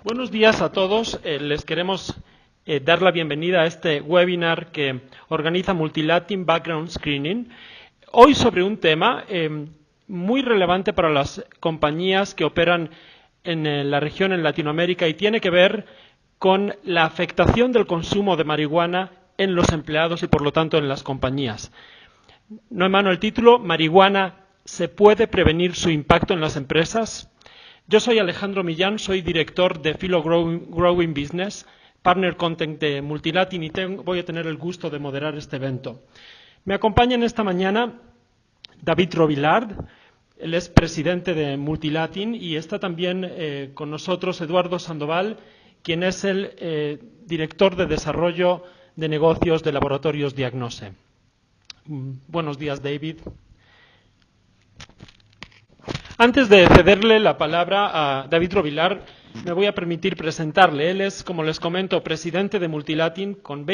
Buenos días a todos. Les queremos dar la bienvenida a este webinar que organiza Multilatin Background Screening. Hoy sobre un tema muy relevante para las compañías que operan en la región en Latinoamérica y tiene que ver con la afectación del consumo de marihuana en los empleados y por lo tanto en las compañías. No en mano el título, marihuana, ¿se puede prevenir su impacto en las empresas? Yo soy Alejandro Millán, soy director de Philo Growing Business, Partner Content de Multilatin y voy a tener el gusto de moderar este evento. Me acompañan esta mañana David Robillard, él es presidente de Multilatin y está también con nosotros Eduardo Sandoval, quien es el director de desarrollo de negocios de Laboratorios Diagnose. Buenos días, David. Antes de cederle la palabra a David Robillard, me voy a permitir presentarle. Él es, como les comento, presidente de Multilatin con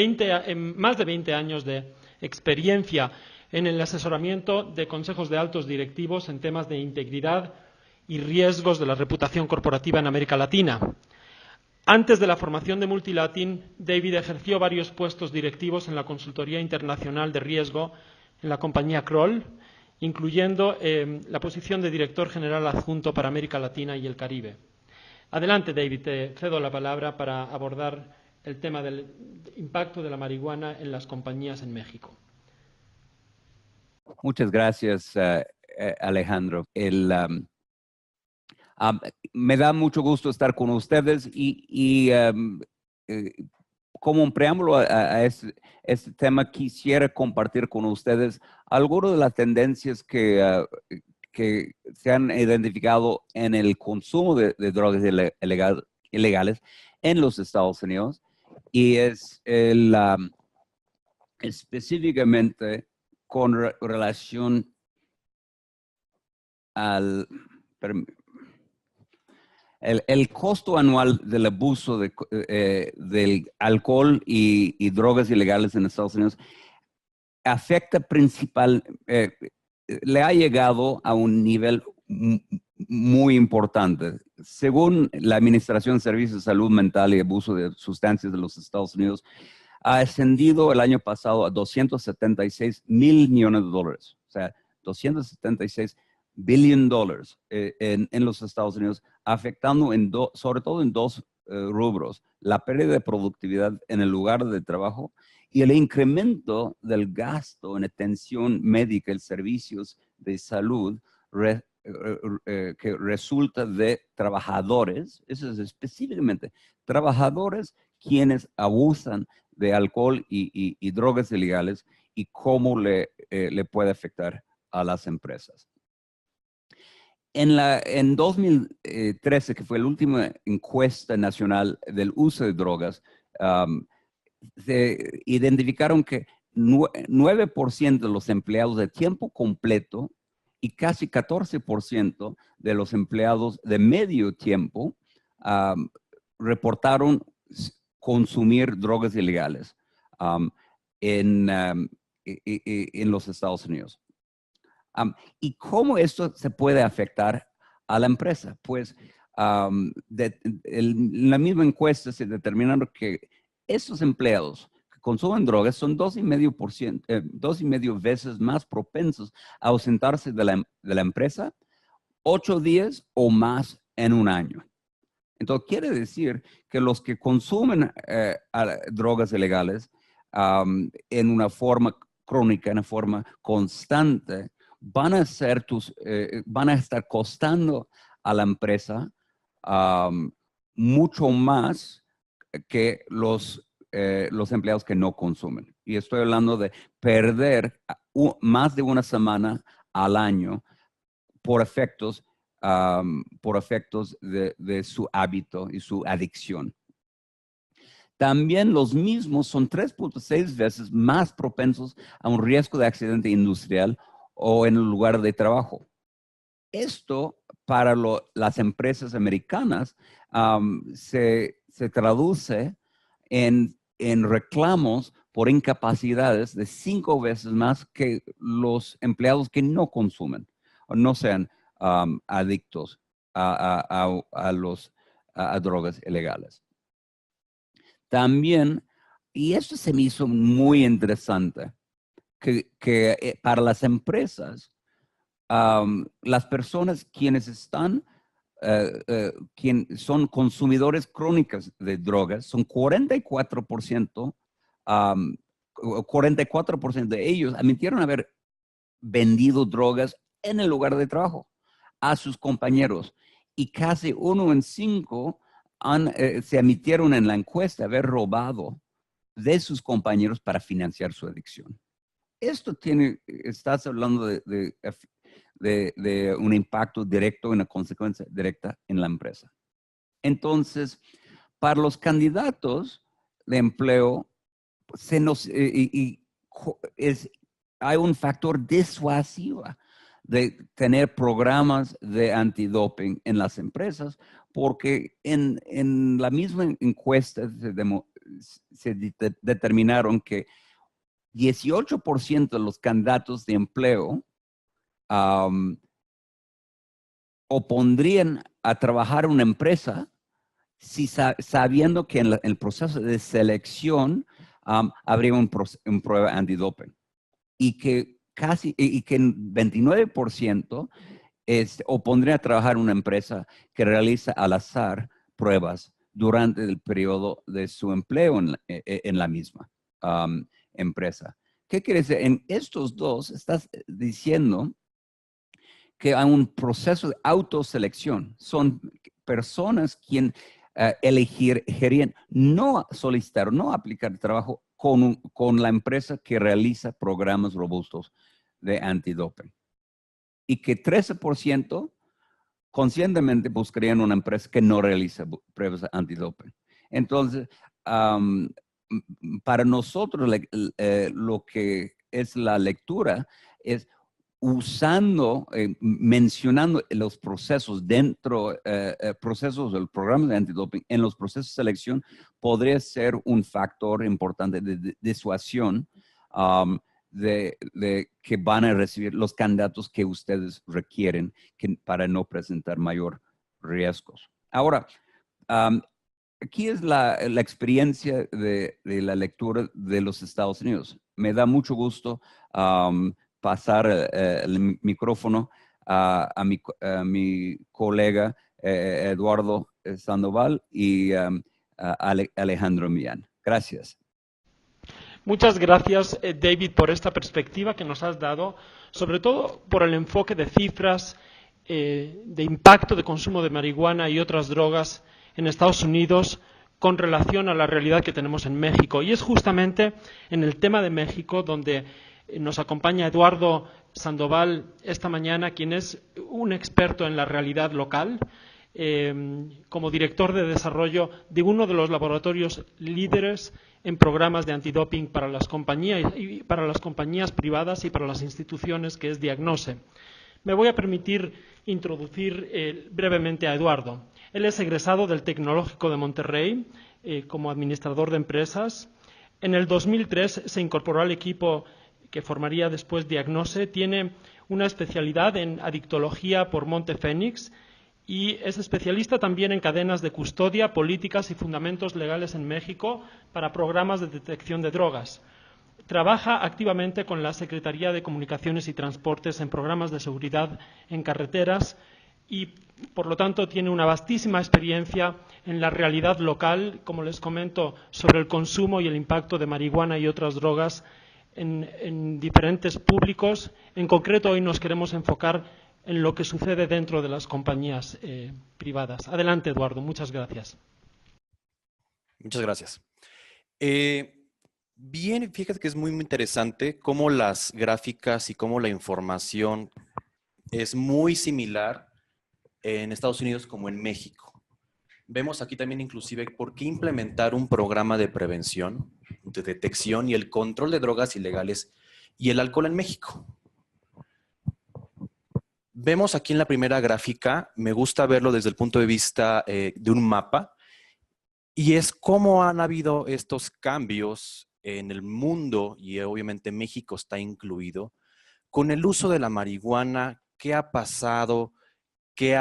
más de 20 años de experiencia en el asesoramiento de consejos de altos directivos en temas de integridad y riesgos de la reputación corporativa en América Latina. Antes de la formación de Multilatin, David ejerció varios puestos directivos en la consultoría internacional de riesgo en la compañía Kroll, incluyendo la posición de director general adjunto para América Latina y el Caribe. Adelante, David, te cedo la palabra para abordar el tema del impacto de la marihuana en las compañías en México. Muchas gracias, Alejandro. Me da mucho gusto estar con ustedes y como un preámbulo a este tema, quisiera compartir con ustedes algunas de las tendencias que se han identificado en el consumo de drogas ilegales en los Estados Unidos y es específicamente con relación al el costo anual del abuso del alcohol y drogas ilegales en Estados Unidos afecta le ha llegado a un nivel muy importante. Según la Administración de Servicios de Salud Mental y Abuso de Sustancias de los Estados Unidos, ha ascendido el año pasado a $276 mil millones. O sea, 276 billion dollars en los Estados Unidos, afectando sobre todo en dos rubros: la pérdida de productividad en el lugar de trabajo y el incremento del gasto en atención médica y servicios de salud que resulta de trabajadores, eso es específicamente, trabajadores quienes abusan de alcohol y drogas ilegales y cómo le puede afectar a las empresas. En 2013, que fue la última encuesta nacional del uso de drogas, se identificaron que 9% de los empleados de tiempo completo y casi 14% de los empleados de medio tiempo reportaron consumir drogas ilegales en los Estados Unidos. ¿Y cómo esto se puede afectar a la empresa? Pues en la misma encuesta se determinaron que estos empleados que consumen drogas son 2,5 veces más propensos a ausentarse de la empresa 8 días o más en un año. Entonces, quiere decir que los que consumen drogas ilegales en una forma crónica, en una forma constante, van a estar costando a la empresa mucho más que los empleados que no consumen. Y estoy hablando de perder más de una semana al año por efectos de su hábito y su adicción. También los mismos son 3.6 veces más propensos a un riesgo de accidente industrial o en el lugar de trabajo. Esto para las empresas americanas se traduce en reclamos por incapacidades de 5 veces más que los empleados que no consumen o no sean adictos a a drogas ilegales. También, y esto se me hizo muy interesante, que para las empresas, las personas quienes están, quienes son consumidores crónicos de drogas, son 44%, 44% de ellos admitieron haber vendido drogas en el lugar de trabajo a sus compañeros. Y casi 1 en 5 se admitieron en la encuesta haber robado de sus compañeros para financiar su adicción. Esto estás hablando de un impacto directo, una consecuencia directa en la empresa. Entonces, para los candidatos de empleo, hay un factor disuasivo de tener programas de antidoping en las empresas, porque en la misma encuesta se determinaron que 18% de los candidatos de empleo opondrían a trabajar en una empresa sabiendo que en el proceso de selección habría un prueba antidoping. Y que que 29% opondría a trabajar en una empresa que realiza al azar pruebas durante el periodo de su empleo en la misma empresa. ¿Qué quiere decir? En estos dos estás diciendo que hay un proceso de autoselección. Son personas quienes elegirían no solicitar, no aplicar trabajo con la empresa que realiza programas robustos de antidoping. Y que 13% conscientemente buscarían una empresa que no realiza pruebas antidoping. Entonces, para nosotros lo que es la lectura es mencionando los procesos procesos del programa de antidoping en los procesos de selección podría ser un factor importante de disuasión de que van a recibir los candidatos que ustedes requieren para no presentar mayor riesgos. Ahora, aquí es la experiencia de la lectura de los Estados Unidos. Me da mucho gusto pasar el micrófono a mi colega Eduardo Sandoval y Alejandro Millán. Gracias. Muchas gracias, David, por esta perspectiva que nos has dado, sobre todo por el enfoque de cifras, de impacto de consumo de marihuana y otras drogas en Estados Unidos con relación a la realidad que tenemos en México. Y es justamente en el tema de México donde nos acompaña Eduardo Sandoval esta mañana, quien es un experto en la realidad local, como director de desarrollo de uno de los laboratorios líderes en programas de antidoping para las compañías privadas y para las instituciones, que es Diagnose. Me voy a permitir introducir brevemente a Eduardo. Él es egresado del Tecnológico de Monterrey como administrador de empresas. En el 2003 se incorporó al equipo que formaría después Diagnose. Tiene una especialidad en adictología por Monte Fénix y es especialista también en cadenas de custodia, políticas y fundamentos legales en México para programas de detección de drogas. Trabaja activamente con la Secretaría de Comunicaciones y Transportes en programas de seguridad en carreteras y, por lo tanto, tiene una vastísima experiencia en la realidad local, como les comento, sobre el consumo y el impacto de marihuana y otras drogas en diferentes públicos. En concreto, hoy nos queremos enfocar en lo que sucede dentro de las compañías privadas. Adelante, Eduardo. Muchas gracias. Muchas gracias. Bien, fíjate que es muy interesante cómo las gráficas y cómo la información es muy similar en Estados Unidos como en México. Vemos aquí también inclusive por qué implementar un programa de prevención, de detección y el control de drogas ilegales y el alcohol en México. Vemos aquí en la primera gráfica, me gusta verlo desde el punto de vista de un mapa, y es cómo han habido estos cambios en el mundo, y obviamente México está incluido, con el uso de la marihuana, qué ha pasado, que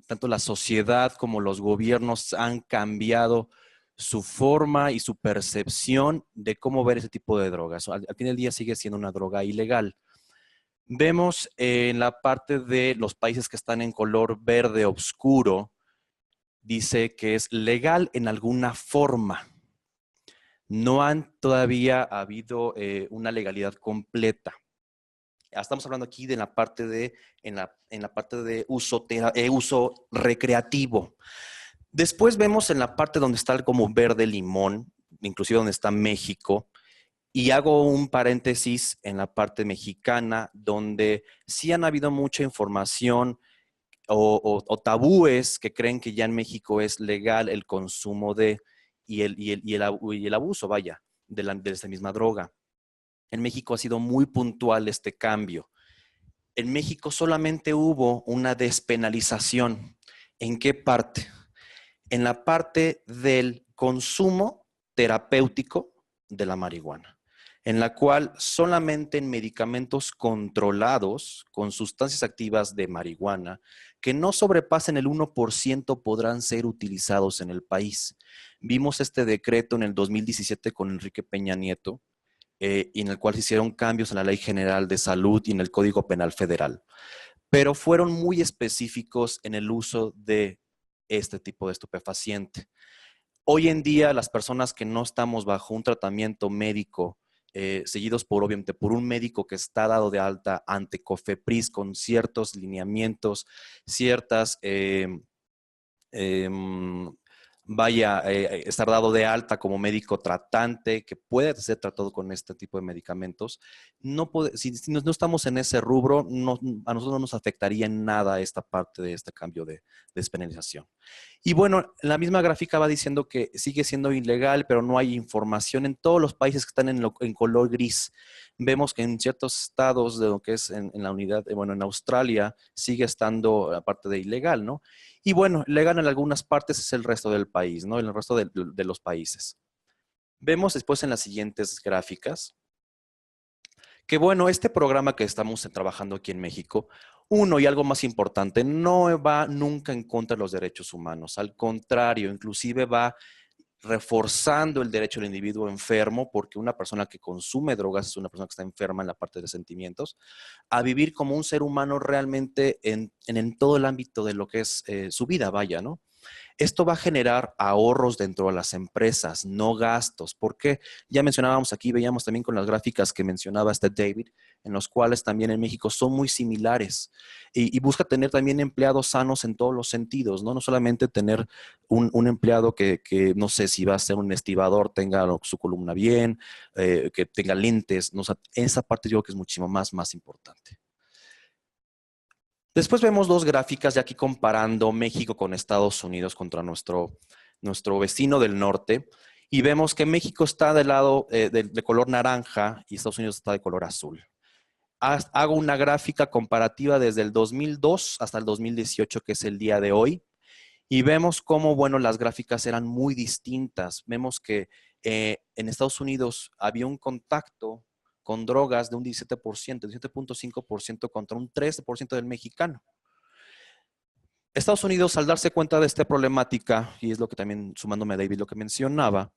tanto la sociedad como los gobiernos han cambiado su forma y su percepción de cómo ver ese tipo de drogas. Al fin del día sigue siendo una droga ilegal. Vemos en la parte de los países que están en color verde oscuro, dice que es legal en alguna forma. No han todavía habido una legalidad completa. Estamos hablando aquí de la parte de, en la parte de uso recreativo. Después vemos en la parte donde está como verde limón, inclusive donde está México, y hago un paréntesis en la parte mexicana, donde sí han habido mucha información o tabúes que creen que ya en México es legal el consumo y el abuso, vaya, de esta misma droga. En México ha sido muy puntual este cambio. En México solamente hubo una despenalización. ¿En qué parte? En la parte del consumo terapéutico de la marihuana, en la cual solamente en medicamentos controlados con sustancias activas de marihuana que no sobrepasen el 1% podrán ser utilizados en el país. Vimos este decreto en el 2017 con Enrique Peña Nieto, y en el cual se hicieron cambios en la Ley General de Salud y en el Código Penal Federal, pero fueron muy específicos en el uso de este tipo de estupefaciente. Hoy en día, las personas que no estamos bajo un tratamiento médico, seguidos obviamente por un médico que está dado de alta ante COFEPRIS con ciertos lineamientos, ciertas estar dado de alta como médico tratante que puede ser tratado con este tipo de medicamentos. Si no estamos en ese rubro, a nosotros no nos afectaría en nada esta parte de este cambio de despenalización. Y bueno, la misma gráfica va diciendo que sigue siendo ilegal, pero no hay información en todos los países que están en color gris. Vemos que en ciertos estados de lo que es en la unidad, en Australia sigue estando la parte de ilegal, ¿no? Y bueno, legal en algunas partes es el resto del país, ¿no? El resto de los países. Vemos después en las siguientes gráficas que, bueno, este programa que estamos trabajando aquí en México, uno y algo más importante, no va nunca en contra de los derechos humanos. Al contrario, inclusive va reforzando el derecho del individuo enfermo, porque una persona que consume drogas es una persona que está enferma en la parte de sentimientos, a vivir como un ser humano realmente en todo el ámbito de lo que es su vida, vaya, ¿no? Esto va a generar ahorros dentro de las empresas, no gastos, porque ya mencionábamos aquí, veíamos también con las gráficas que mencionaba David, en los cuales también en México son muy similares y busca tener también empleados sanos en todos los sentidos, ¿no? No solamente tener un empleado que no sé si va a ser un estibador, tenga su columna bien, que tenga lentes, no, o sea, esa parte yo creo que es muchísimo más importante. Después vemos dos gráficas ya aquí comparando México con Estados Unidos contra nuestro vecino del norte. Y vemos que México está del lado de color naranja y Estados Unidos está de color azul. Hago una gráfica comparativa desde el 2002 hasta el 2018, que es el día de hoy. Y vemos cómo, bueno, las gráficas eran muy distintas. Vemos que en Estados Unidos había un contacto con drogas de un 17%, 17.5% contra un 13% del mexicano. Estados Unidos, al darse cuenta de esta problemática, y es lo que también, sumándome a David, lo que mencionaba,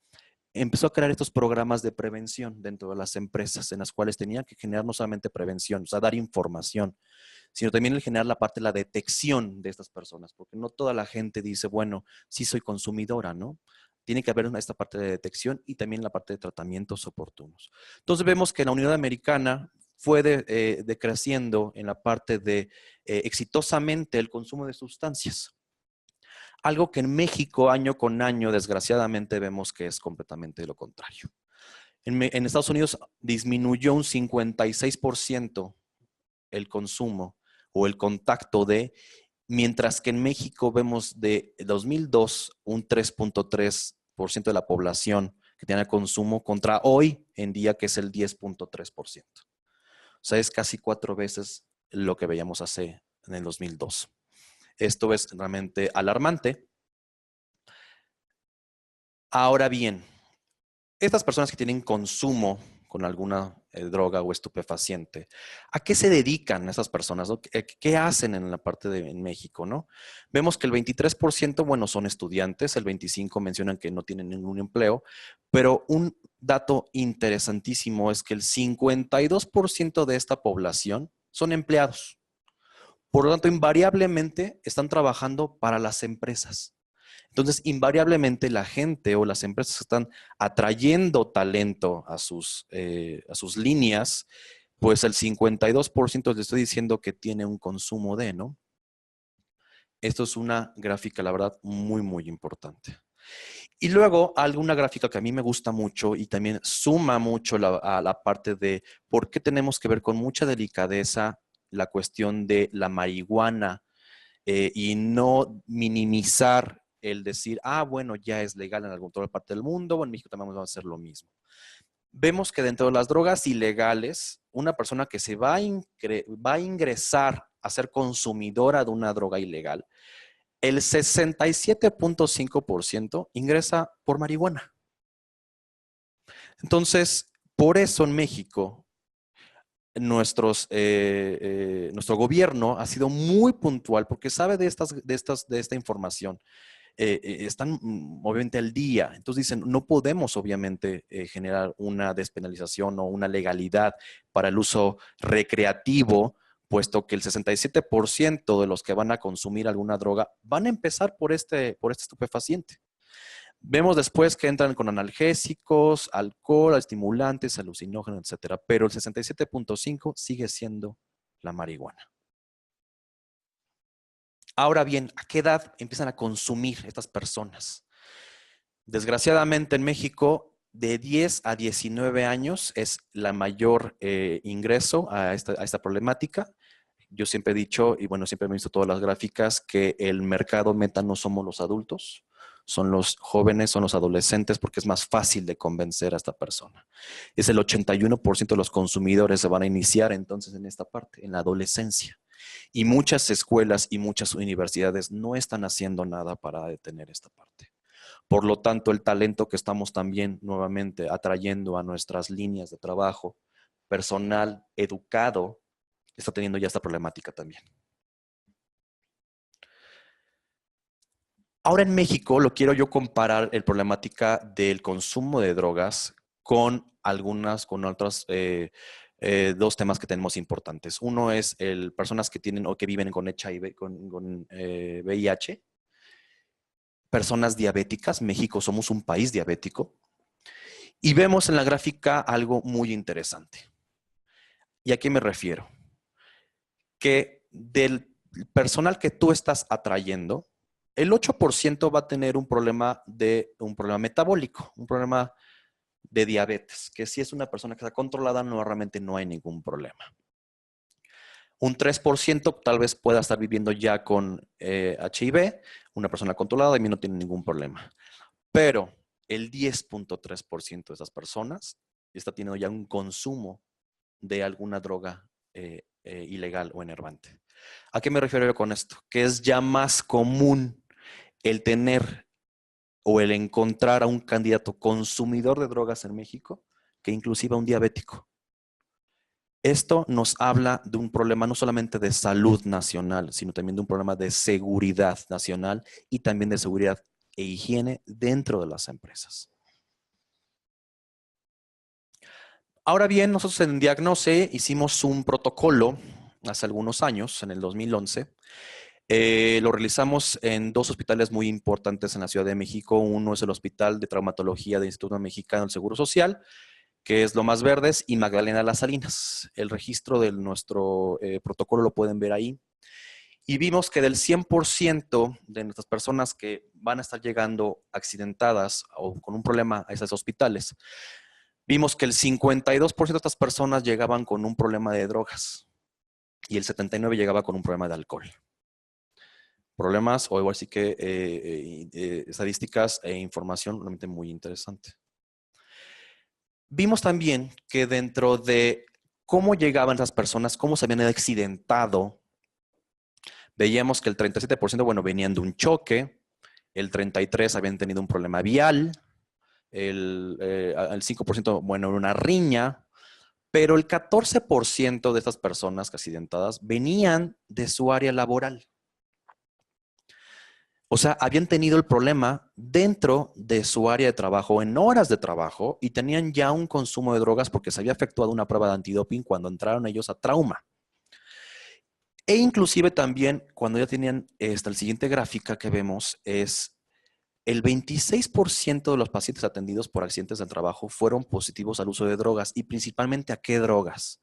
empezó a crear estos programas de prevención dentro de las empresas, en las cuales tenían que generar no solamente prevención, o sea, dar información, sino también el generar la parte de la detección de estas personas, porque no toda la gente dice, bueno, sí soy consumidora, ¿no? Tiene que haber esta parte de detección y también la parte de tratamientos oportunos. Entonces vemos que la Unión Americana fue decreciendo en la parte de exitosamente el consumo de sustancias. Algo que en México año con año, desgraciadamente, vemos que es completamente lo contrario. En Estados Unidos disminuyó un 56% el consumo o el contacto mientras que en México vemos de 2002 un 3.3% de la población que tiene consumo contra hoy en día que es el 10.3%. O sea, es casi 4 veces lo que veíamos en el 2002. Esto es realmente alarmante. Ahora bien, estas personas que tienen consumo con alguna droga o estupefaciente. ¿A qué se dedican esas personas, ¿no? ¿Qué hacen en la parte en México, ¿no? Vemos que el 23%, bueno, son estudiantes, el 25% mencionan que no tienen ningún empleo, pero un dato interesantísimo es que el 52% de esta población son empleados. Por lo tanto, invariablemente están trabajando para las empresas. Entonces, invariablemente la gente o las empresas están atrayendo talento a sus líneas, pues el 52% les estoy diciendo que tiene un consumo de, ¿no? Esto es una gráfica, la verdad, muy, muy importante. Y luego, alguna gráfica que a mí me gusta mucho y también suma mucho a la parte de por qué tenemos que ver con mucha delicadeza la cuestión de la marihuana y no minimizar el decir, bueno, ya es legal en toda parte del mundo, o en México también vamos a hacer lo mismo. Vemos que dentro de las drogas ilegales, una persona que se va a ingresar a ser consumidora de una droga ilegal, el 67.5% ingresa por marihuana. Entonces, por eso en México, nuestro gobierno ha sido muy puntual porque sabe de esta información. Están obviamente al día. Entonces dicen, no podemos obviamente generar una despenalización o una legalidad para el uso recreativo, puesto que el 67% de los que van a consumir alguna droga van a empezar por este estupefaciente. Vemos después que entran con analgésicos, alcohol, estimulantes, alucinógenos, etcétera, pero el 67.5% sigue siendo la marihuana. Ahora bien, ¿a qué edad empiezan a consumir estas personas? Desgraciadamente en México, de 10 a 19 años es la mayor ingreso a esta problemática. Yo siempre he dicho, y bueno, siempre me he visto todas las gráficas, que el mercado meta no somos los adultos, son los jóvenes, son los adolescentes, porque es más fácil de convencer a esta persona. Es el 81% de los consumidores se van a iniciar entonces en esta parte, en la adolescencia. Y muchas escuelas y muchas universidades no están haciendo nada para detener esta parte. Por lo tanto, el talento que estamos también nuevamente atrayendo a nuestras líneas de trabajo, personal educado, está teniendo ya esta problemática también. Ahora en México lo quiero yo comparar el problemática del consumo de drogas con otros dos temas que tenemos importantes. Uno es personas que tienen o que viven con HIV, con VIH, personas diabéticas. México somos un país diabético. Y vemos en la gráfica algo muy interesante. ¿Y a qué me refiero? Que del personal que tú estás atrayendo, el 8% va a tener un problema metabólico, un problema de diabetes, que si es una persona que está controlada, realmente no hay ningún problema. Un 3% tal vez pueda estar viviendo ya con HIV, una persona controlada y no tiene ningún problema. Pero el 10.3% de esas personas está teniendo ya un consumo de alguna droga ilegal o enervante. ¿A qué me refiero yo con esto? Que es ya más común el tener o el encontrar a un candidato consumidor de drogas en México que inclusive a un diabético. Esto nos habla de un problema no solamente de salud nacional, sino también de un problema de seguridad nacional y también de seguridad e higiene dentro de las empresas. Ahora bien, nosotros en Diagnose hicimos un protocolo hace algunos años, en el 2011. Lo realizamos en dos hospitales muy importantes en la Ciudad de México. Uno es el Hospital de Traumatología del Instituto Mexicano del Seguro Social, que es Lomas Verdes, y Magdalena Las Salinas. El registro de nuestro protocolo lo pueden ver ahí. Y vimos que del 100% de nuestras personas que van a estar llegando accidentadas o con un problema a esos hospitales, vimos que el 52% de estas personas llegaban con un problema de drogas y el 79% llegaba con un problema de alcohol. Problemas, o igual sí que estadísticas e información realmente muy interesante. Vimos también que dentro de cómo llegaban esas personas, cómo se habían accidentado, veíamos que el 37%, bueno, venían de un choque, el 33% habían tenido un problema vial, el 5%, bueno, una riña, Pero el 14% de estas personas accidentadas venían de su área laboral. O sea, habían tenido el problema dentro de su área de trabajo, en horas de trabajo, y tenían ya un consumo de drogas porque se había efectuado una prueba de antidoping cuando entraron ellos a trauma. E inclusive también, cuando ya tenían, la siguiente gráfica que vemos es el 26% de los pacientes atendidos por accidentes del trabajo fueron positivos al uso de drogas, y principalmente ¿a qué drogas?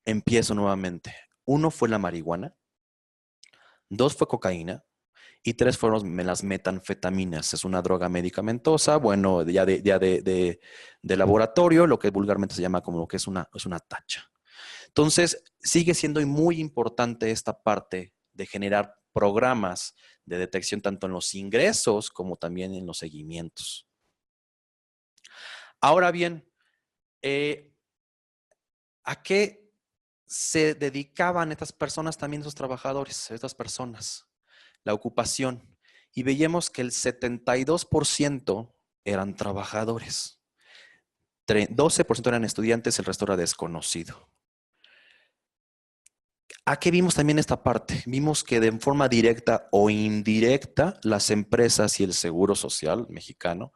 Empiezo nuevamente. 1 fue la marihuana, 2 fue cocaína, y 3 fueron las metanfetaminas. Es una droga medicamentosa, bueno, de laboratorio, lo que vulgarmente se llama como lo que es una tacha. Entonces, sigue siendo muy importante esta parte de generar programas de detección tanto en los ingresos como también en los seguimientos. Ahora bien, ¿a qué se dedicaban estas personas, también esos trabajadores, estas personas? La ocupación, y veíamos que el 72% eran trabajadores, 12% eran estudiantes, el resto era desconocido. ¿A qué vimos también esta parte? Vimos que de forma directa o indirecta, las empresas y el Seguro Social mexicano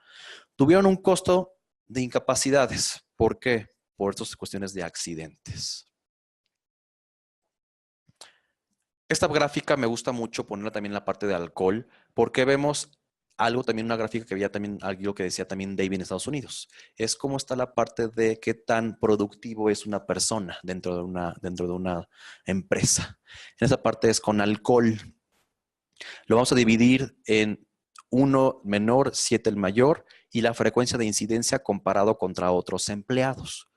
tuvieron un costo de incapacidades. ¿Por qué? Por estas cuestiones de accidentes. Esta gráfica me gusta mucho ponerla también en la parte de alcohol, porque vemos algo también, una gráfica que veía también, algo que decía también David en Estados Unidos. Es cómo está la parte de qué tan productivo es una persona dentro de una empresa. En esa parte es con alcohol. Lo vamos a dividir en 1 menor, 7 el mayor, y la frecuencia de incidencia comparado contra otros empleados,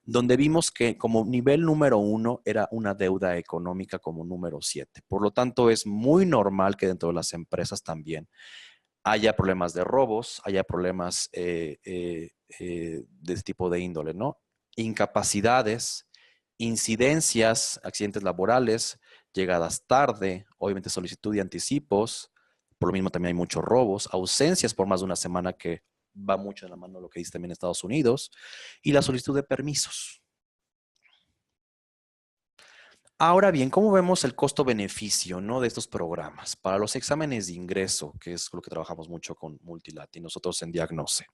donde vimos que como nivel número 1 era una deuda económica como número 7. Por lo tanto, es muy normal que dentro de las empresas también haya problemas de robos, haya problemas de este tipo de índole, ¿no? Incapacidades, incidencias, accidentes laborales, llegadas tarde, obviamente solicitud de anticipos, por lo mismo también hay muchos robos, ausencias por más de una semana, que va mucho de la mano de lo que dice también Estados Unidos, y la solicitud de permisos. Ahora bien, ¿cómo vemos el costo-beneficio, ¿no?, de estos programas? Para los exámenes de ingreso, que es lo que trabajamos mucho con Multilati, nosotros en Diagnose.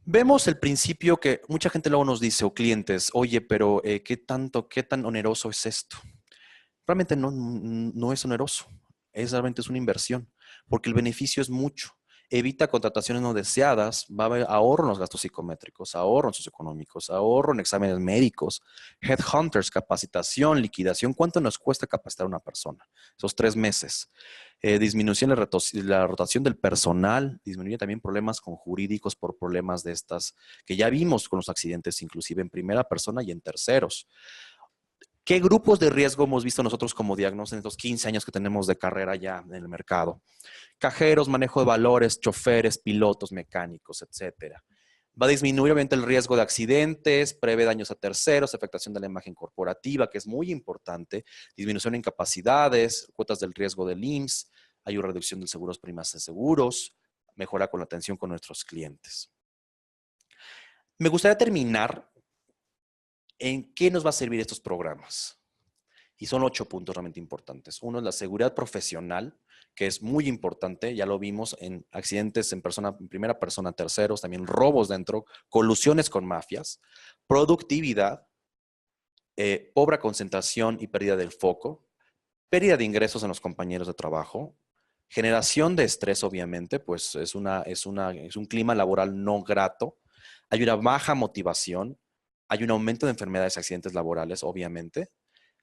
Vemos el principio que mucha gente luego nos dice, o clientes, oye, pero ¿qué tan oneroso es esto? Realmente no es oneroso, realmente es una inversión, porque el beneficio es mucho. Evita contrataciones no deseadas, va a haber ahorro en los gastos psicométricos, ahorro en socioeconómicos, ahorro en exámenes médicos, headhunters, capacitación, liquidación. ¿Cuánto nos cuesta capacitar a una persona? Esos 3 meses. Disminución de la rotación del personal, disminuye también problemas con jurídicos por problemas de estas que ya vimos con los accidentes, inclusive en primera persona y en terceros. ¿Qué grupos de riesgo hemos visto nosotros como Diagnose en estos 15 años que tenemos de carrera ya en el mercado? Cajeros, manejo de valores, choferes, pilotos, mecánicos, etcétera. Va a disminuir obviamente el riesgo de accidentes, prevé daños a terceros, afectación de la imagen corporativa, que es muy importante, disminución de incapacidades, cuotas del riesgo del IMSS, hay una reducción de seguros primas de seguros, mejora con la atención con nuestros clientes. Me gustaría terminar en qué nos va a servir estos programas. Y son 8 puntos realmente importantes. Uno es la seguridad profesional, que es muy importante. Ya lo vimos en accidentes en primera persona, terceros, también robos dentro, colusiones con mafias, productividad, pobre concentración y pérdida del foco, pérdida de ingresos en los compañeros de trabajo, generación de estrés, obviamente, pues es un clima laboral no grato, hay una baja motivación, hay un aumento de enfermedades y accidentes laborales, obviamente.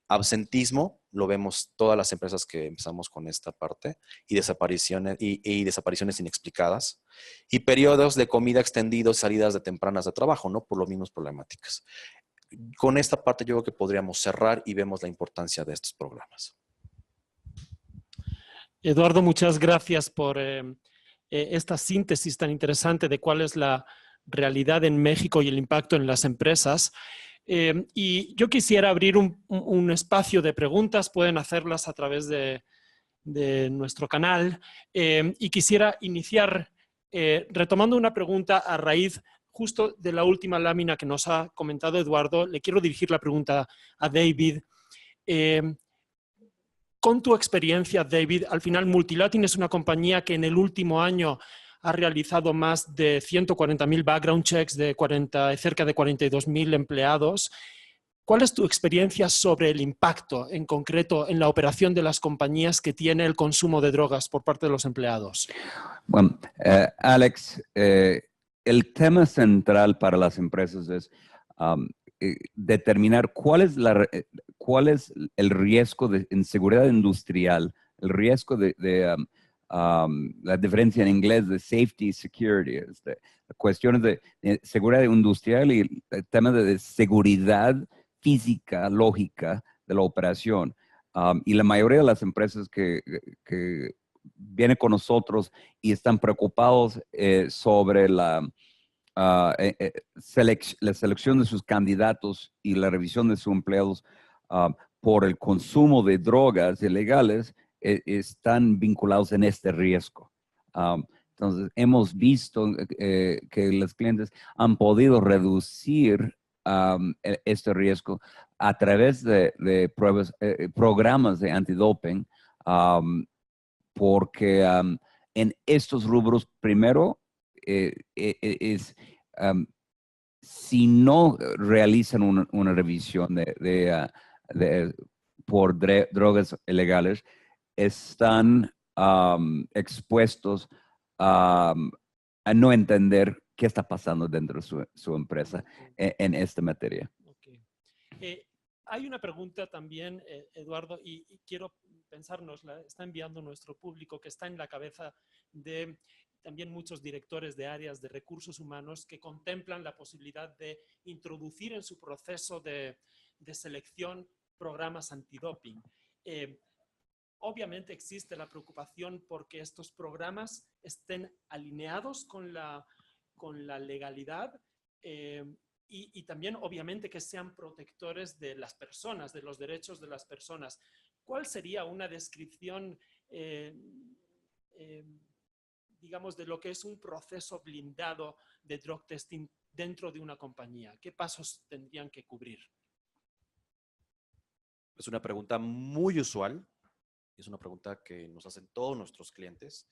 Absentismo, lo vemos todas las empresas que empezamos con esta parte, y desapariciones, y desapariciones inexplicadas, y periodos de comida extendidos, salidas de tempranas de trabajo, ¿no?, por las mismas problemáticas. Con esta parte yo creo que podríamos cerrar y vemos la importancia de estos programas. Eduardo, muchas gracias por esta síntesis tan interesante de cuál es la realidad en México y el impacto en las empresas. Y yo quisiera abrir un espacio de preguntas, pueden hacerlas a través de nuestro canal, y quisiera iniciar retomando una pregunta a raíz justo de la última lámina que nos ha comentado Eduardo, le quiero dirigir la pregunta a David. Con tu experiencia, David, al final Multilatin es una compañía que en el último año ha realizado más de 140.000 background checks de cerca de 42.000 empleados. ¿Cuál es tu experiencia sobre el impacto, en concreto, en la operación de las compañías que tiene el consumo de drogas por parte de los empleados? Bueno, Alex, el tema central para las empresas es determinar cuál es el riesgo en seguridad industrial, el riesgo la diferencia en inglés de safety y security, cuestiones de seguridad industrial y el tema de seguridad física, lógica de la operación. Y la mayoría de las empresas que vienen con nosotros y están preocupados sobre la selección de sus candidatos y la revisión de sus empleados por el consumo de drogas ilegales, están vinculados en este riesgo. Entonces, hemos visto que los clientes han podido reducir este riesgo a través de pruebas, programas de antidoping, porque en estos rubros, primero, si no realizan una revisión por drogas ilegales, están expuestos a no entender qué está pasando dentro de su empresa en esta materia. Okay. Hay una pregunta también, Eduardo, y quiero pensarnos, la está enviando nuestro público, que está en la cabeza de también muchos directores de áreas de recursos humanos que contemplan la posibilidad de introducir en su proceso de selección programas antidoping. Obviamente existe la preocupación porque estos programas estén alineados con la legalidad y también obviamente que sean protectores de las personas, de los derechos de las personas. ¿Cuál sería una descripción digamos, de lo que es un proceso blindado de drug testing dentro de una compañía? ¿Qué pasos tendrían que cubrir? Es una pregunta muy usual. Es una pregunta que nos hacen todos nuestros clientes.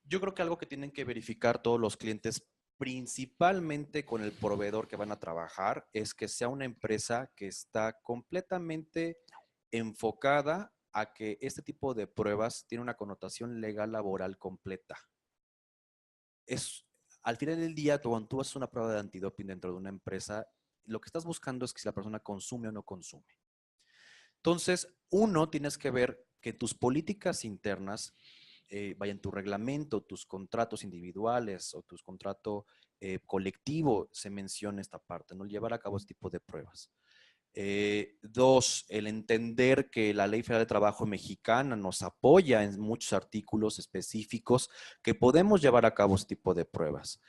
Yo creo que algo que tienen que verificar todos los clientes, principalmente con el proveedor que van a trabajar, es que sea una empresa que está completamente enfocada a que este tipo de pruebas tiene una connotación legal laboral completa. Al final del día, cuando tú haces una prueba de antidoping dentro de una empresa, lo que estás buscando es que si la persona consume o no consume. Entonces, tienes que ver que tus políticas internas, en tu reglamento, tus contratos individuales o tus contrato colectivo, se menciona esta parte, ¿no? Llevar a cabo este tipo de pruebas. Dos, el entender que la Ley Federal de Trabajo mexicana nos apoya en muchos artículos específicos que podemos llevar a cabo este tipo de pruebas.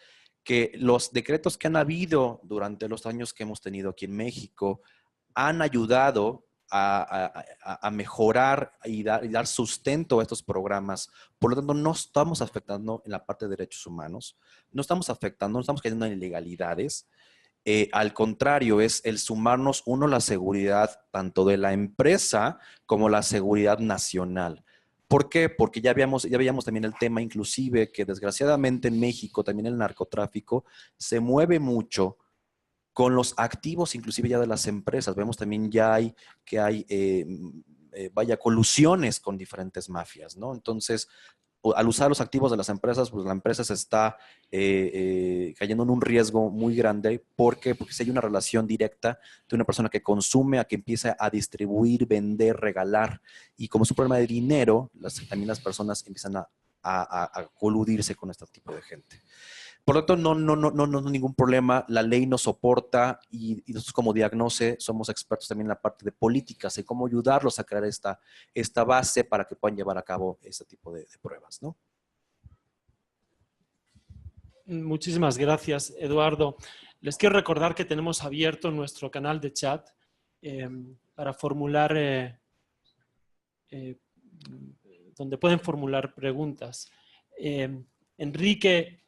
Que los decretos que han habido durante los años que hemos tenido aquí en México han ayudado a mejorar y dar sustento a estos programas. Por lo tanto, no estamos afectando en la parte de derechos humanos, no estamos cayendo en ilegalidades. Al contrario, es el sumarnos, la seguridad tanto de la empresa como la seguridad nacional. ¿Por qué? Porque ya veíamos también el tema, inclusive, que desgraciadamente en México también el narcotráfico se mueve mucho con los activos, inclusive ya de las empresas. Vemos también ya hay colusiones con diferentes mafias, ¿no? Entonces, al usar los activos de las empresas, pues la empresa se está cayendo en un riesgo muy grande. ¿Por qué? Porque si hay una relación directa de una persona que consume a que empieza a distribuir, vender, regalar. Y como es un problema de dinero, también las personas empiezan a coludirse con este tipo de gente. Por lo tanto, no ningún problema. La ley nos soporta y nosotros como Diagnose somos expertos también en la parte de políticas, en cómo ayudarlos a crear esta base para que puedan llevar a cabo este tipo de pruebas, ¿no? Muchísimas gracias, Eduardo. Les quiero recordar que tenemos abierto nuestro canal de chat para formular, donde pueden formular preguntas. Enrique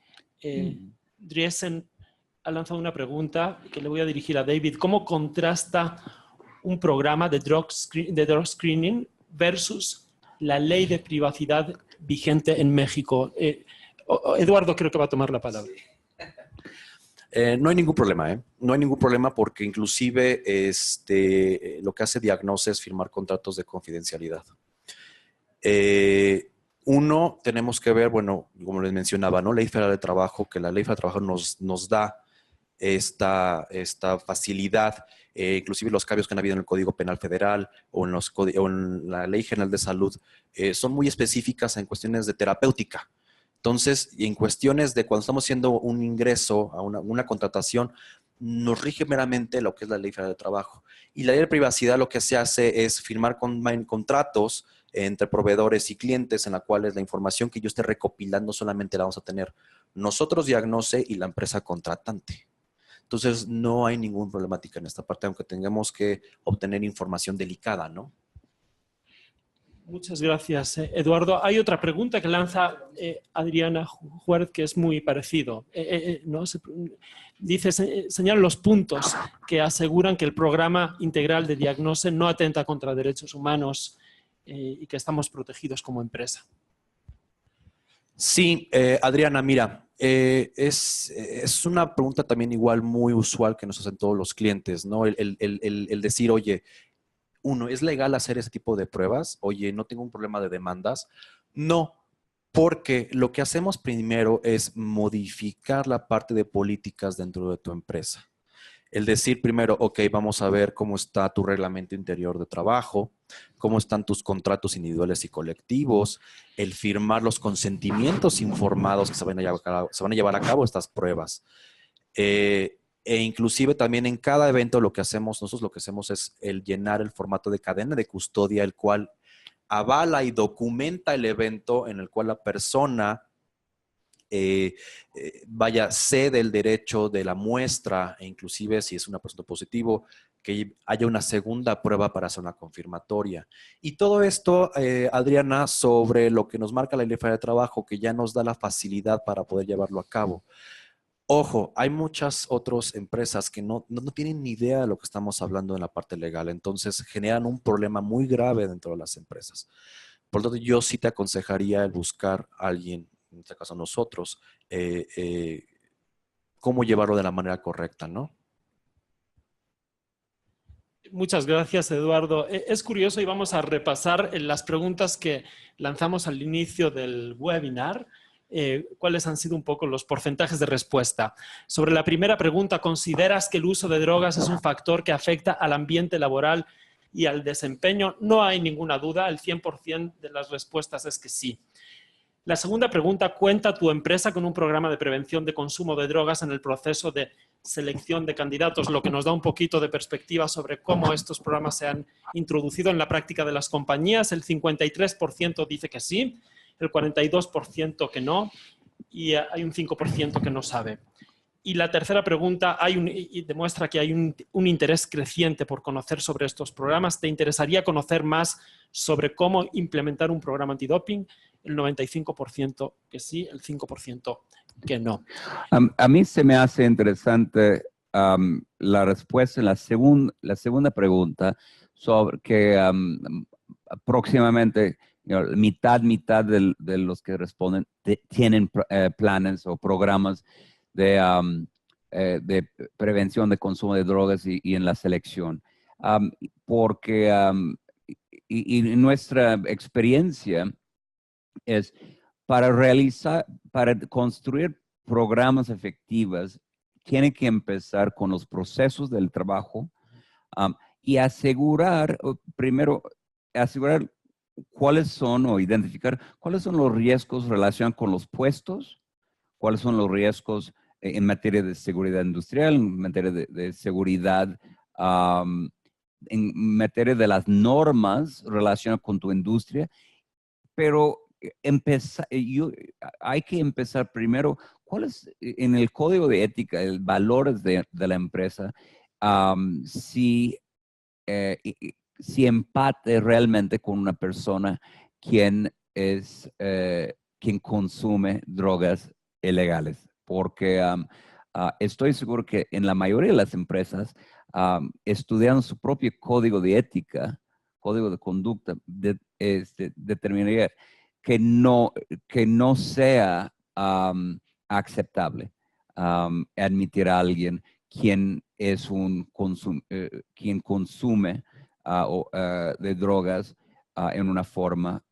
Driesen ha lanzado una pregunta que le voy a dirigir a David. ¿Cómo contrasta un programa de drug screening versus la ley de privacidad vigente en México? Eduardo creo que va a tomar la palabra. No hay ningún problema, ¿eh? No hay ningún problema porque inclusive lo que hace Diagnose es firmar contratos de confidencialidad. Uno, tenemos que ver, bueno, como les mencionaba, ¿no? Ley Federal de Trabajo, que la Ley Federal de Trabajo nos da esta facilidad, inclusive los cambios que han habido en el Código Penal Federal o en la Ley General de Salud, son muy específicas en cuestiones de terapéutica. Entonces, en cuestiones de cuando estamos haciendo un ingreso a una contratación, nos rige meramente lo que es la Ley Federal de Trabajo. Y la Ley de Privacidad lo que se hace es firmar contratos entre proveedores y clientes en la cual la información que yo esté recopilando solamente la vamos a tener nosotros, Diagnose, y la empresa contratante. Entonces, no hay ninguna problemática en esta parte, aunque tengamos que obtener información delicada, ¿no? Muchas gracias, Eduardo. Hay otra pregunta que lanza Adriana Juárez que es muy parecido. ¿No? Dice, señala los puntos que aseguran que el programa integral de Diagnose no atenta contra derechos humanos y que estamos protegidos como empresa. Sí, Adriana, mira, es una pregunta también igual muy usual que nos hacen todos los clientes, ¿no? El decir, oye, uno, ¿es legal hacer ese tipo de pruebas? Oye, ¿no tengo un problema de demandas? No, porque lo que hacemos primero es modificar la parte de políticas dentro de tu empresa. El decir primero, ok, vamos a ver cómo está tu reglamento interior de trabajo, cómo están tus contratos individuales y colectivos, el firmar los consentimientos informados que se van a llevar a cabo estas pruebas. E inclusive también en cada evento nosotros lo que hacemos es el llenar el formato de cadena de custodia, el cual avala y documenta el evento en el cual la persona cede el derecho de la muestra e inclusive si es un asunto positivo, que haya una segunda prueba para hacer una confirmatoria. Y todo esto, Adriana, sobre lo que nos marca la Ley Federal de Trabajo, que ya nos da la facilidad para poder llevarlo a cabo. Ojo, hay muchas otras empresas que no tienen ni idea de lo que estamos hablando en la parte legal, entonces generan un problema muy grave dentro de las empresas. Por lo tanto, yo sí te aconsejaría el buscar a alguien, en este caso nosotros, cómo llevarlo de la manera correcta, ¿no? Muchas gracias, Eduardo. Es curioso y vamos a repasar las preguntas que lanzamos al inicio del webinar. ¿Cuáles han sido un poco los porcentajes de respuesta? Sobre la primera pregunta, ¿consideras que el uso de drogas es un factor que afecta al ambiente laboral y al desempeño? No hay ninguna duda, el 100% de las respuestas es que sí. La segunda pregunta, ¿cuenta tu empresa con un programa de prevención de consumo de drogas en el proceso de selección de candidatos? Lo que nos da un poquito de perspectiva sobre cómo estos programas se han introducido en la práctica de las compañías. El 53% dice que sí, el 42% que no y hay un 5% que no sabe. Y la tercera pregunta demuestra que hay un interés creciente por conocer sobre estos programas. ¿Te interesaría conocer más sobre cómo implementar un programa antidoping? El 95% que sí, el 5% que no. A mí se me hace interesante la respuesta en la segunda pregunta sobre que próximamente mitad de los que responden tienen planes o programas de prevención de consumo de drogas y en la selección. Porque y nuestra experiencia es para construir programas efectivos, tiene que empezar con los procesos del trabajo y primero asegurar cuáles son o identificar cuáles son los riesgos relacionados con los puestos, cuáles son los riesgos en materia de seguridad industrial, en materia de seguridad, en materia de las normas relacionadas con tu industria, pero hay que empezar primero, ¿cuál es en el código de ética, el valores de la empresa, si empate realmente con una persona quien consume drogas ilegales? Porque estoy seguro que en la mayoría de las empresas, estudiando su propio código de ética, código de conducta, determinaría que no sea aceptable admitir a alguien quien es quien consume de drogas en una forma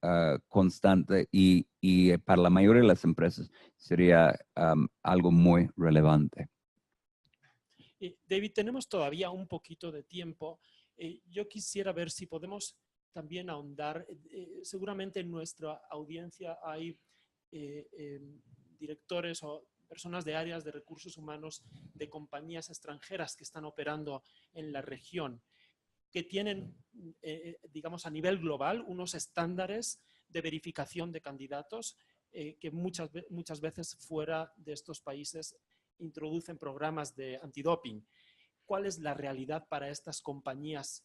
constante y para la mayoría de las empresas sería algo muy relevante. David, tenemos todavía un poquito de tiempo. Yo quisiera ver si podemos también ahondar. Seguramente en nuestra audiencia hay directores o personas de áreas de recursos humanos de compañías extranjeras que están operando en la región, que tienen, digamos, a nivel global, unos estándares de verificación de candidatos que muchas veces fuera de estos países introducen programas de antidoping. ¿Cuál es la realidad para estas compañías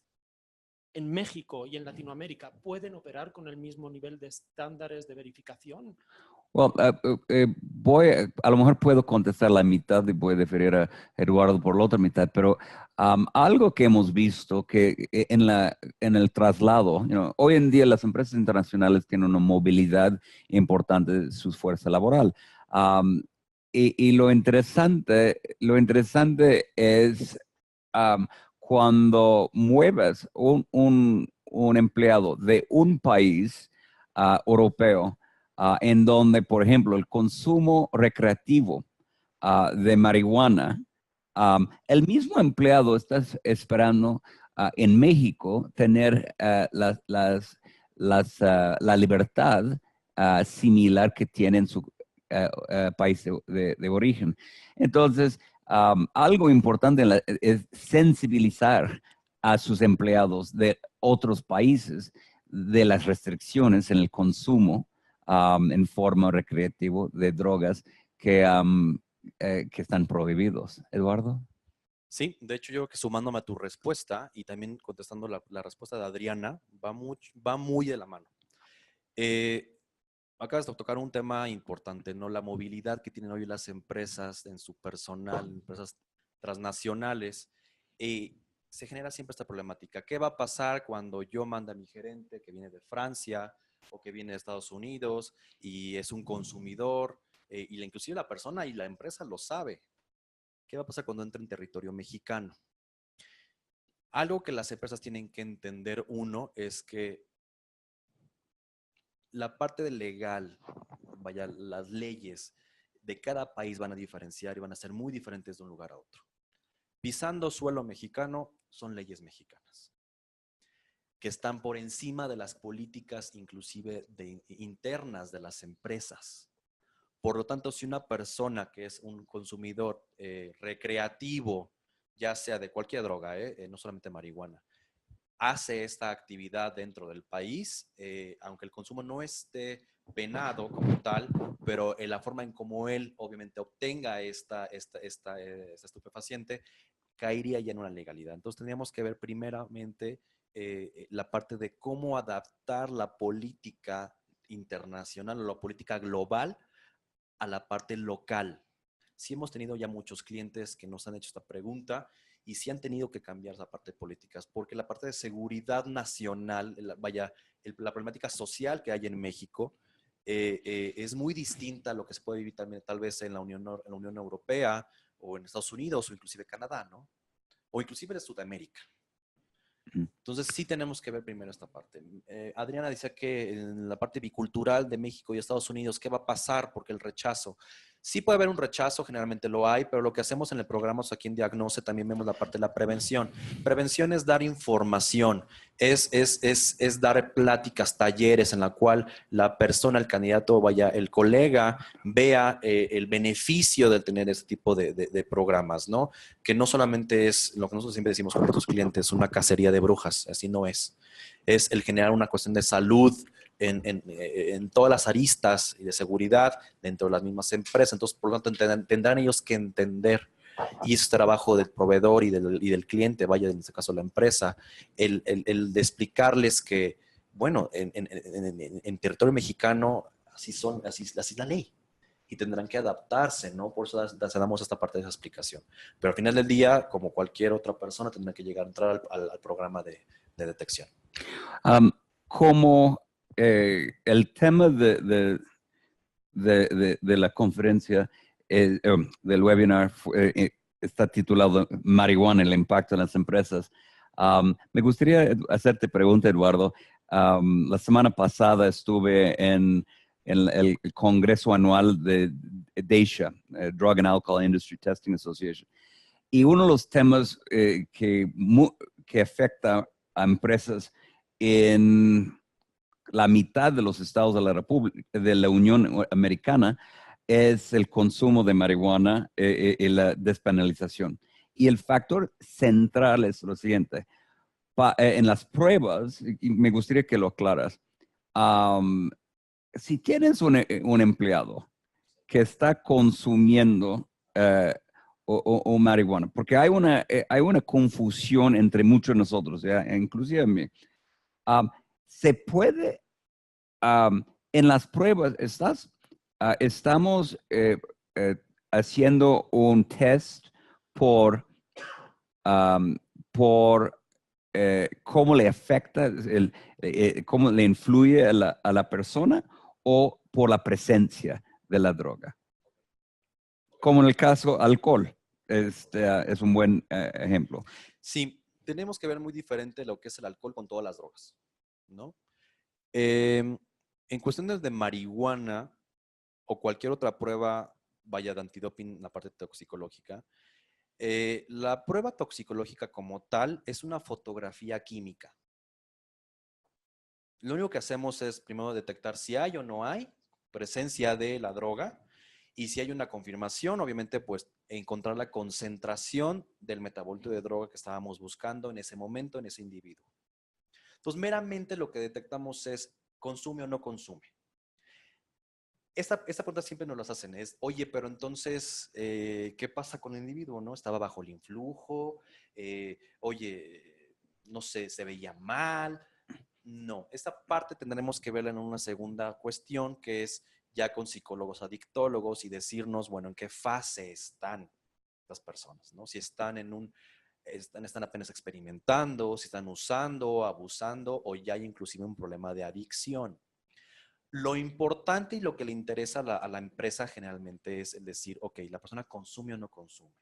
en México y en Latinoamérica? ¿Pueden operar con el mismo nivel de estándares de verificación? Well, a lo mejor puedo contestar la mitad y voy a deferir a Eduardo por la otra mitad, pero algo que hemos visto que en el traslado, hoy en día las empresas internacionales tienen una movilidad importante de su fuerza laboral. Y lo interesante es cuando mueves un empleado de un país europeo, en donde, por ejemplo, el consumo recreativo de marihuana, el mismo empleado está esperando en México tener la libertad similar que tiene en su país de origen. Entonces, algo importante es sensibilizar a sus empleados de otros países de las restricciones en el consumo en forma recreativa de drogas que están prohibidos. Eduardo. Sí, de hecho yo creo que sumándome a tu respuesta y también contestando la respuesta de Adriana, va muy de la mano. Acabas de tocar un tema importante, ¿no? La movilidad que tienen hoy las empresas en su personal, empresas transnacionales. Se genera siempre esta problemática. ¿Qué va a pasar cuando yo mando a mi gerente que viene de Francia o que viene de Estados Unidos y es un consumidor y inclusive la persona y la empresa lo sabe? ¿Qué va a pasar cuando entre en territorio mexicano? Algo que las empresas tienen que entender, uno, es que la parte legal, vaya, las leyes de cada país van a diferenciar y van a ser muy diferentes de un lugar a otro. Pisando suelo mexicano, son leyes mexicanas, que están por encima de las políticas inclusive internas de las empresas. Por lo tanto, si una persona que es un consumidor recreativo, ya sea de cualquier droga, no solamente marihuana, hace esta actividad dentro del país, aunque el consumo no esté penado como tal, pero en la forma en cómo él obviamente obtenga esta estupefaciente, caería ya en una legalidad. Entonces tendríamos que ver primeramente la parte de cómo adaptar la política internacional o la política global a la parte local. Sí hemos tenido ya muchos clientes que nos han hecho esta pregunta y sí han tenido que cambiar esa parte de políticas, porque la parte de seguridad nacional, la problemática social que hay en México es muy distinta a lo que se puede vivir también tal vez en la Unión Europea o en Estados Unidos o inclusive Canadá, ¿no? O inclusive en Sudamérica. Entonces sí tenemos que ver primero esta parte. Adriana decía que en la parte bicultural de México y Estados Unidos, ¿qué va a pasar? Porque el rechazo. Sí puede haber un rechazo, generalmente lo hay, pero lo que hacemos en el programa aquí en Diagnose también vemos la parte de la prevención. Prevención es dar información, es dar pláticas, talleres en la cual la persona, el candidato, vaya, el colega, vea el beneficio de tener este tipo de programas, ¿no? Que no solamente es lo que nosotros siempre decimos con nuestros clientes, una cacería de brujas, así no es. Es el generar una cuestión de salud en todas las aristas y de seguridad dentro de las mismas empresas. Entonces, por lo tanto, tendrán ellos que entender, y es trabajo del proveedor y del cliente, vaya, en este caso la empresa, el de explicarles que, bueno, en territorio mexicano así es la ley. y tendrán que adaptarse, ¿no? Por eso damos esta parte de esa explicación. Pero al final del día, como cualquier otra persona, tendrá que llegar a entrar al programa de detección. Como el tema de la conferencia, del webinar, está titulado Marihuana, el impacto en las empresas. Me gustaría hacerte pregunta, Eduardo. La semana pasada estuve en el congreso anual de DAISHA, Drug and Alcohol Industry Testing Association. Y uno de los temas que afecta a empresas en la mitad de los estados de la República, de la Unión Americana, es el consumo de marihuana y la despenalización. Y el factor central es lo siguiente. En las pruebas, y me gustaría que lo aclaras, si tienes un empleado que está consumiendo o marihuana, porque hay una confusión entre muchos de nosotros, ¿ya? Inclusive a mí. Se puede, en las pruebas, estamos haciendo un test por cómo le afecta, cómo le influye a la persona o por la presencia de la droga. Como en el caso alcohol, es un buen ejemplo. Sí, tenemos que ver muy diferente lo que es el alcohol con todas las drogas, ¿no? En cuestiones de marihuana o cualquier otra prueba, vaya de antidoping, la parte toxicológica, la prueba toxicológica como tal es una fotografía química. Lo único que hacemos es primero detectar si hay o no hay presencia de la droga y si hay una confirmación, obviamente, pues encontrar la concentración del metabolito de droga que estábamos buscando en ese momento, en ese individuo. Entonces, meramente lo que detectamos es consume o no consume. Esta pregunta siempre nos las hacen, es, oye, pero entonces, ¿qué pasa con el individuo, no? ¿Estaba bajo el influjo? Oye, no sé, ¿se veía mal? No, esta parte tendremos que verla en una segunda cuestión, que es ya con psicólogos adictólogos y decirnos, bueno, en qué fase están las personas, ¿no? Si están están apenas experimentando, si están usando, abusando, o ya hay inclusive un problema de adicción. Lo importante y lo que le interesa a la empresa generalmente es el decir, ok, la persona consume o no consume.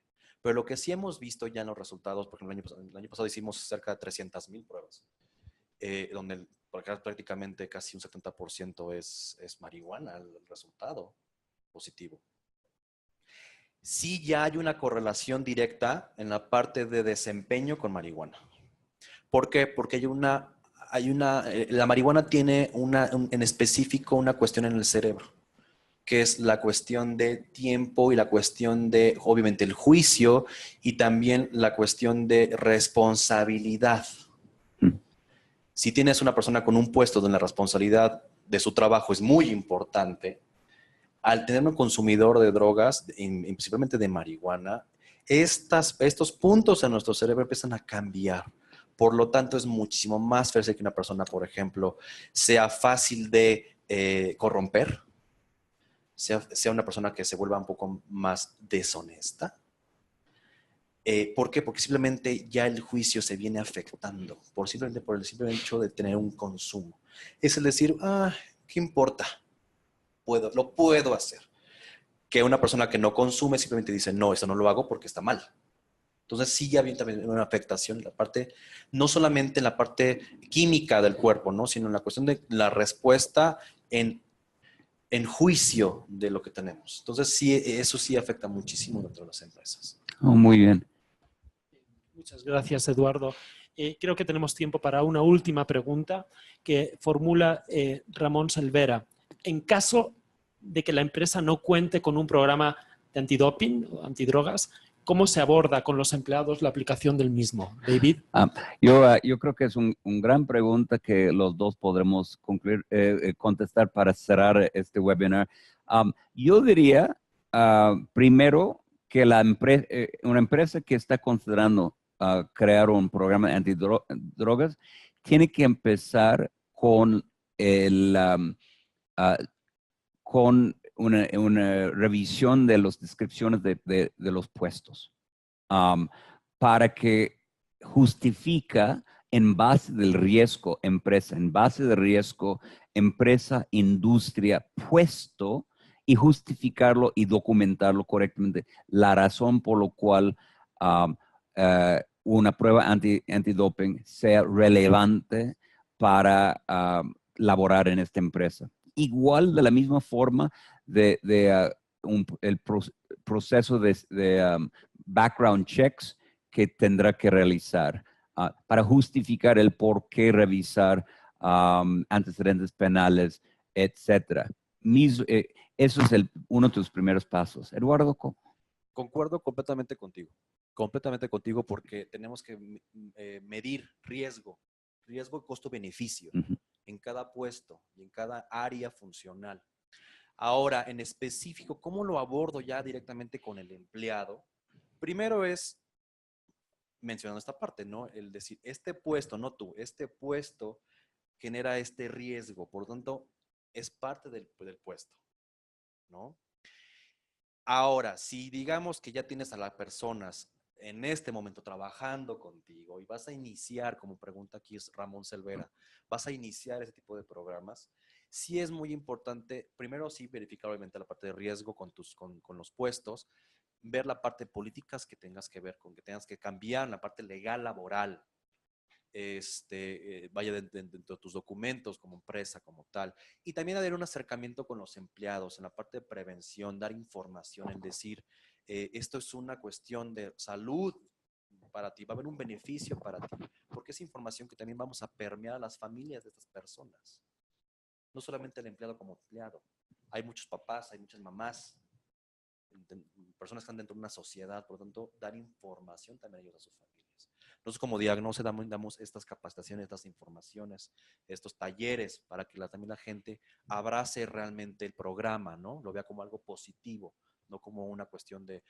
Pero lo que sí hemos visto ya en los resultados, porque el año pasado hicimos cerca de 300,000 pruebas, donde prácticamente casi un 70% es marihuana el resultado positivo. Sí ya hay una correlación directa en la parte de desempeño con marihuana. ¿Por qué? Porque la marihuana tiene en específico una cuestión en el cerebro, que es la cuestión de tiempo y la cuestión de, obviamente, el juicio y también la cuestión de responsabilidad. Si tienes una persona con un puesto donde la responsabilidad de su trabajo es muy importante, al tener un consumidor de drogas, principalmente de marihuana, estos puntos en nuestro cerebro empiezan a cambiar. Por lo tanto, es muchísimo más fácil que una persona, por ejemplo, sea fácil de corromper, sea una persona que se vuelva un poco más deshonesta. ¿Por qué? Porque simplemente ya el juicio se viene afectando simplemente por el simple hecho de tener un consumo. Es el decir, ¿qué importa? Lo puedo hacer. Que una persona que no consume simplemente dice, no, eso no lo hago porque está mal. Entonces sí ya viene también una afectación en la parte, no solamente en la parte química del cuerpo, ¿no? Sino en la cuestión de la respuesta en juicio de lo que tenemos. Entonces sí, eso sí afecta muchísimo dentro de las empresas. Oh, muy bien. Muchas gracias, Eduardo. Creo que tenemos tiempo para una última pregunta que formula Ramón Selvera. En caso de que la empresa no cuente con un programa de antidoping o antidrogas, ¿cómo se aborda con los empleados la aplicación del mismo? David. Yo creo que es una gran pregunta que los dos podremos contestar para cerrar este webinar. Yo diría, primero, que una empresa que está considerando crear un programa de antidrogas tiene que empezar con una revisión de las descripciones de los puestos para que justifica en base del riesgo empresa, en base del riesgo empresa, industria, puesto, y justificarlo y documentarlo correctamente. La razón por la cual una prueba antidoping sea relevante para laborar en esta empresa. Igual de la misma forma el proceso de background checks que tendrá que realizar para justificar el por qué revisar antecedentes penales, etcétera. Eso es uno de tus primeros pasos. Eduardo. Concuerdo completamente contigo porque tenemos que medir riesgo y costo-beneficio en cada puesto y en cada área funcional. Ahora, en específico, ¿cómo lo abordo ya directamente con el empleado? Primero es mencionando esta parte, ¿no? El decir, este puesto, no tú, este puesto genera este riesgo, por lo tanto, es parte del puesto, ¿no? Ahora, si digamos que ya tienes a las personas en este momento trabajando contigo y vas a iniciar, como pregunta aquí es Ramón Selvera, vas a iniciar ese tipo de programas, sí es muy importante, primero sí verificar obviamente la parte de riesgo con los puestos, ver la parte de políticas que tengas que ver con que tengas que cambiar, la parte legal laboral, vaya dentro de tus documentos como empresa, como tal. Y también hacer un acercamiento con los empleados en la parte de prevención, dar información, en decir, esto es una cuestión de salud para ti, va a haber un beneficio para ti, porque es información que también vamos a permear a las familias de estas personas. No solamente el empleado como empleado. Hay muchos papás, hay muchas mamás, personas que están dentro de una sociedad, por lo tanto, dar información también ayuda a sus familias. Nosotros como Diagnose damos estas capacitaciones, estas informaciones, estos talleres para que también la gente abrace realmente el programa, ¿no? Lo vea como algo positivo, no como una cuestión de,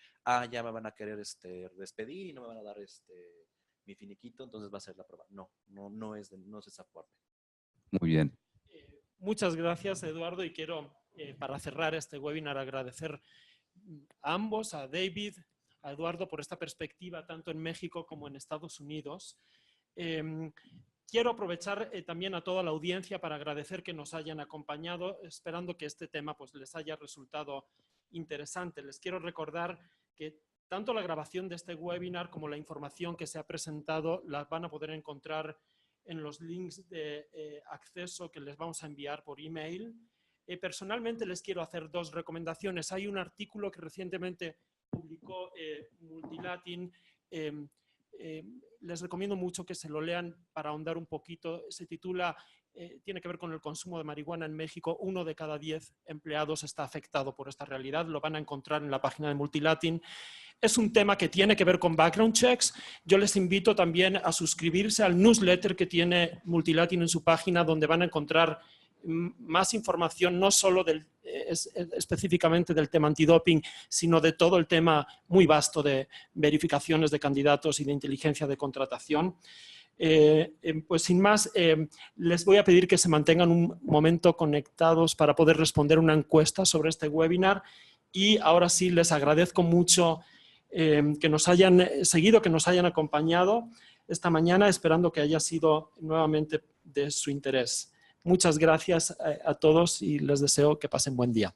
ya me van a querer despedir y no me van a dar mi finiquito, entonces va a ser la prueba. No es esa parte. Muy bien. Muchas gracias, Eduardo, y quiero, para cerrar este webinar, agradecer a ambos, a David, a Eduardo, por esta perspectiva tanto en México como en Estados Unidos. Quiero aprovechar también a toda la audiencia para agradecer que nos hayan acompañado, esperando que este tema pues, les haya resultado interesante. Les quiero recordar que tanto la grabación de este webinar como la información que se ha presentado las van a poder encontrar en los links de acceso que les vamos a enviar por email. Personalmente les quiero hacer dos recomendaciones. Hay un artículo que recientemente publicó Multilatin. Les recomiendo mucho que se lo lean para ahondar un poquito. Se titula, tiene que ver con el consumo de marihuana en México. 1 de cada 10 empleados está afectado por esta realidad. Lo van a encontrar en la página de Multilatin. Es un tema que tiene que ver con background checks. Yo les invito también a suscribirse al newsletter que tiene Multilatin en su página, donde van a encontrar más información, no solo específicamente del tema antidoping, sino de todo el tema muy vasto de verificaciones de candidatos y de inteligencia de contratación. Pues sin más, les voy a pedir que se mantengan un momento conectados para poder responder una encuesta sobre este webinar, y ahora sí les agradezco mucho que nos hayan seguido, que nos hayan acompañado esta mañana, esperando que haya sido nuevamente de su interés. Muchas gracias a todos y les deseo que pasen buen día.